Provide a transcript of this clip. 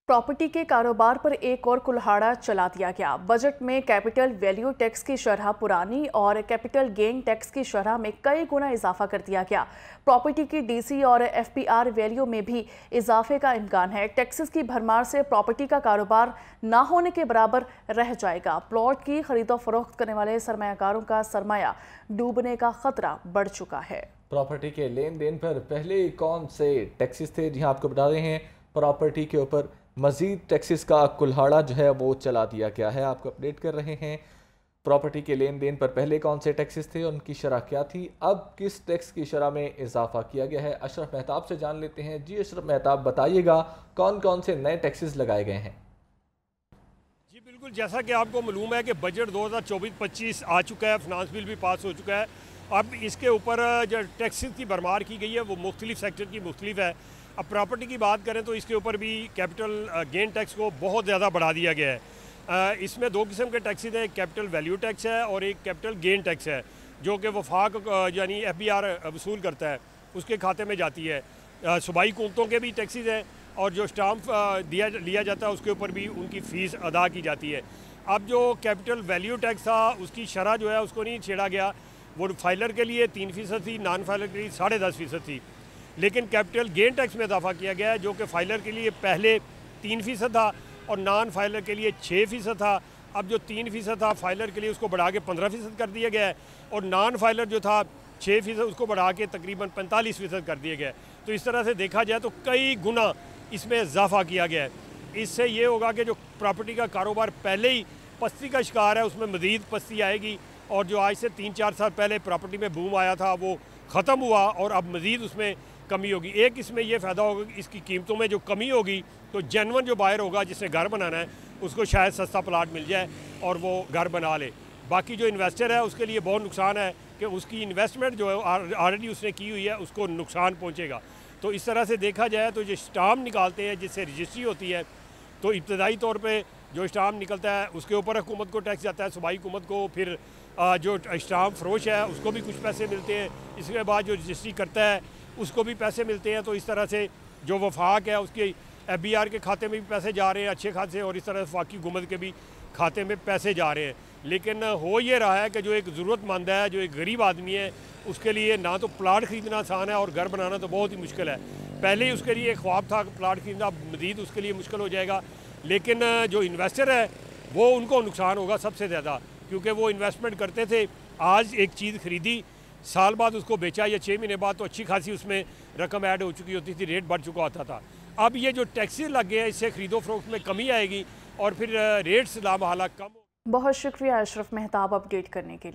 Property के कारोबार पर एक और कुल्हाड़ा चला दिया गया। बजट में कैपिटल वैल्यू टैक्स की शरह पुरानी और कैपिटल गेन टैक्स की शरह में कई गुना इजाफा कर दिया गया। प्रॉपर्टी की डीसी और एफपीआर वैल्यू में भी इजाफे का इम्कान है। टैक्सेस की भरमार से प्रॉपर्टी का कारोबार ना होने के बराबर रह जाएगा। प्लॉट की खरीदो फरोख्त करने वाले सरमायाकारों का सरमाया डूबने का खतरा बढ़ चुका है। प्रॉपर्टी के लेन देन पर पहले कौन से टैक्सेस थे, जी हाँ आपको बता रहे हैं प्रॉपर्टी के ऊपर मज़ीद टैक्सेस का कुल्हाड़ा जो है वो चला दिया गया है। आपको अपडेट कर रहे हैं प्रॉपर्टी के लेन देन पर पहले कौन से टैक्सेस थे, उनकी शरह क्या थी, अब किस टैक्स की शरह में इजाफा किया गया है। अशरफ मेहताब से जान लेते हैं। जी अशरफ मेहताब, बताइएगा कौन कौन से नए टैक्सेस लगाए गए हैं। जी बिल्कुल, जैसा कि आपको मालूम है कि बजट 2024-25 आ चुका है, फिनांस बिल भी पास हो चुका है। अब इसके ऊपर जो टैक्सेस की भरमार की गई है वो मुख्तलिफ सेक्टर की मुख्तलिफ है। अब प्रॉपर्टी की बात करें तो इसके ऊपर भी कैपिटल गेन टैक्स को बहुत ज़्यादा बढ़ा दिया गया है। इसमें दो किस्म के टैक्सेस हैं, एक कैपिटल वैल्यू टैक्स है और एक कैपिटल गेन टैक्स है, जो कि वफाक यानी एफबीआर वसूल करता है, उसके खाते में जाती है। सूबाई हुकूमतों के भी टैक्सेस हैं और जो स्टाम्प लिया जाता है उसके ऊपर भी उनकी फ़ीस अदा की जाती है। अब जो कैपिटल वैल्यू टैक्स था उसकी शरह जो है उसको नहीं छेड़ा गया। वो फाइलर के लिए 3% थी, नॉन फाइलर के लिए 10.5% थी। लेकिन कैपिटल गेन टैक्स में इजाफा किया गया है, जो कि फाइलर के लिए पहले 3% था और नॉन फाइलर के लिए 6% था। अब जो 3% था फाइलर के लिए उसको बढ़ा के 15% कर दिया गया है और नॉन फाइलर जो था 6% उसको बढ़ा के तकरीबन 45% कर दिया गया है। तो इस तरह से देखा जाए तो कई गुना इसमें इजाफा किया गया है। इससे ये होगा कि जो प्रॉपर्टी का कारोबार पहले ही पस्ती का शिकार है उसमें मज़ीद पस्ती आएगी और जो आज से 3-4 साल पहले प्रॉपर्टी में बूम आया था वो ख़त्म हुआ और अब मज़ीद उसमें कमी होगी। एक इसमें यह फ़ायदा होगा कि इसकी कीमतों में जो कमी होगी तो जेन्युइन जो बायर होगा जिसने घर बनाना है उसको शायद सस्ता प्लाट मिल जाए और वो घर बना ले। बाकी जो इन्वेस्टर है उसके लिए बहुत नुकसान है कि उसकी इन्वेस्टमेंट जो है ऑलरेडी उसने की हुई है उसको नुकसान पहुँचेगा। तो इस तरह से देखा जाए तो जो स्टाम्प निकालते हैं जिससे रजिस्ट्री होती है तो इब्तदाई तौर पर जो स्टाम्प निकलता है उसके ऊपर हुकूमत को टैक्स जाता है, सूबाई हुकूमत को। फिर जो स्टाम्प फरोश है उसको भी कुछ पैसे मिलते हैं। इसके बाद जो रजिस्ट्री करता है उसको भी पैसे मिलते हैं। तो इस तरह से जो वफाक है उसके एफबीआर के खाते में भी पैसे जा रहे हैं अच्छे खासे और इस तरह से वफाकी हुकूमत के भी खाते में पैसे जा रहे हैं। लेकिन हो ये रहा है कि जो एक ज़रूरतमंद है, जो एक गरीब आदमी है, उसके लिए ना तो प्लाट ख़रीदना आसान है और घर बनाना तो बहुत ही मुश्किल है। पहले ही उसके लिए एक ख्वाब था प्लाट खरीदना, मज़ीद उसके लिए मुश्किल हो जाएगा। लेकिन जो इन्वेस्टर है वो उनको नुकसान होगा सबसे ज़्यादा, क्योंकि वो इन्वेस्टमेंट करते थे, आज एक चीज़ ख़रीदी, साल बाद उसको बेचा या 6 महीने बाद तो अच्छी खासी उसमें रकम ऐड हो चुकी होती थी, रेट बढ़ चुका होता था। अब ये जो टैक्सेस लग गए हैं इससे खरीदो फरोख्त में कमी आएगी और फिर रेट्स लामहला कम। बहुत शुक्रिया अशरफ मेहताब अपडेट करने के लिए।